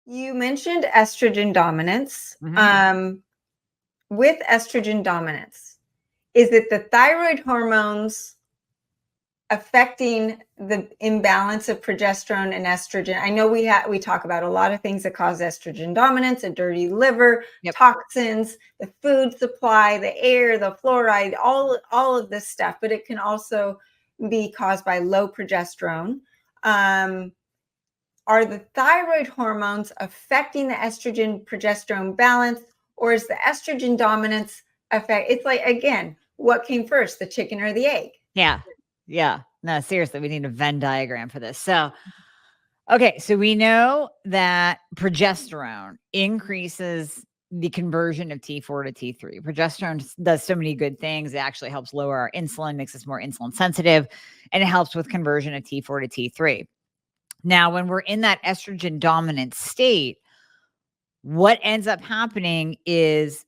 You mentioned estrogen dominance. Mhm. With estrogen dominance, is it the thyroid hormones affecting the imbalance of progesterone and estrogen? I know we talk about a lot of things that cause estrogen dominance: a dirty liver, Yep. toxins, the food supply, the air, the fluoride, all of this stuff. But it can also be caused by low progesterone. Are the thyroid hormones affecting the estrogen progesterone balance, or is the estrogen dominance affect? It's like, again, what came first, the chicken or the egg? Yeah. Yeah. No, seriously, we need a Venn diagram for this. So, okay, so we know that progesterone increases the conversion of T4 to T3. Progesterone does so many good things. It actually helps lower our insulin, makes us more insulin sensitive, and it helps with conversion of T4 to T3. Now, when we're in that estrogen dominant state, what ends up happening is,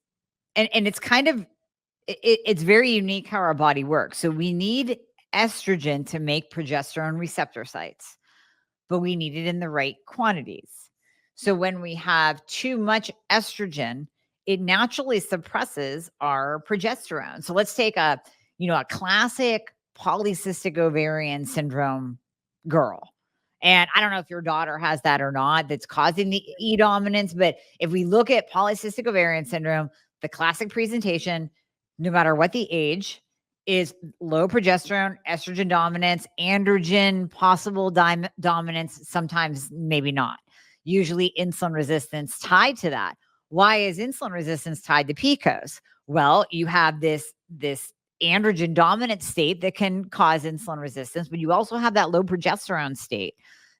and it's kind of, it's very unique how our body works. So we need estrogen to make progesterone receptor sites, but we need it in the right quantities. So when we have too much estrogen, it naturally suppresses our progesterone. So let's take a classic polycystic ovarian syndrome girl. And I don't know if your daughter has that or not, that's causing the E dominance. But if we look at polycystic ovarian syndrome, the classic presentation, no matter what the age, is low progesterone, estrogen dominance, androgen, possible dominance, sometimes maybe not. Usually insulin resistance tied to that. Why is insulin resistance tied to PCOS? Well, you have this androgen dominant state that can cause insulin resistance, but you also have that low progesterone state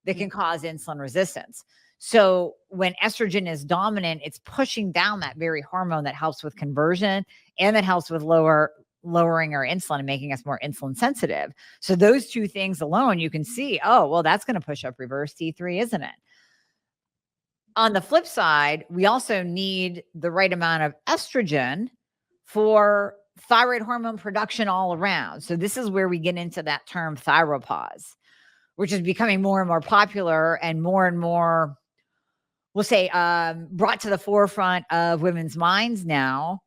that can cause insulin resistance. So when estrogen is dominant, it's pushing down that very hormone that helps with conversion and that helps with lowering our insulin and making us more insulin sensitive. So those two things alone, you can see, oh, well, that's going to push up reverse T3, isn't it? On the flip side, we also need the right amount of estrogen for thyroid hormone production all around. So this is where we get into that term thyropause, which is becoming more and more popular and more, we'll say, brought to the forefront of women's minds now.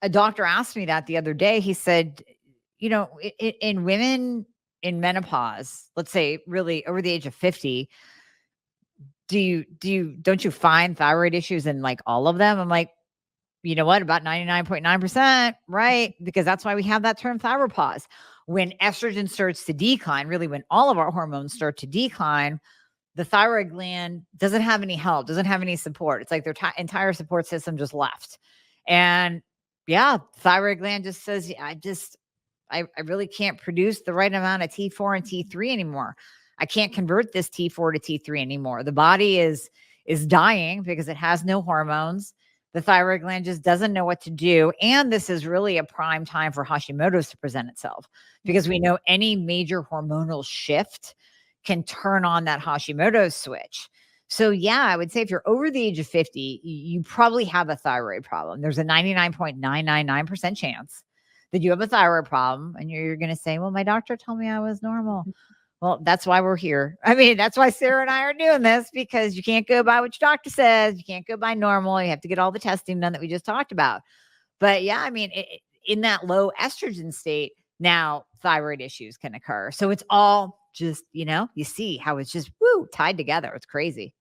A doctor asked me that the other day. He said, in women in menopause, let's say really over the age of 50, don't you find thyroid issues in like all of them? I'm like, you know what, about 99.9%, right? Because that's why we have that term thyropause. When estrogen starts to decline, really when all of our hormones start to decline, the thyroid gland doesn't have any help, doesn't have any support. It's like their entire support system just left. And yeah, thyroid gland just says, yeah, I really can't produce the right amount of T4 and T3 anymore. I can't convert this T4 to T3 anymore. The body is dying because it has no hormones. The thyroid gland just doesn't know what to do. And this is really a prime time for Hashimoto's to present itself, because we know any major hormonal shift can turn on that Hashimoto's switch. So yeah, I would say if you're over the age of 50, you probably have a thyroid problem. There's a 99.999% chance that you have a thyroid problem, and you're going to say, well, my doctor told me I was normal. Well, that's why we're here. I mean, that's why Sara and I are doing this, because you can't go by what your doctor says. You can't go by normal. You have to get all the testing done that we just talked about. But yeah, I mean, in that low estrogen state, now thyroid issues can occur. So it's all just, you see how it's just tied together. It's crazy.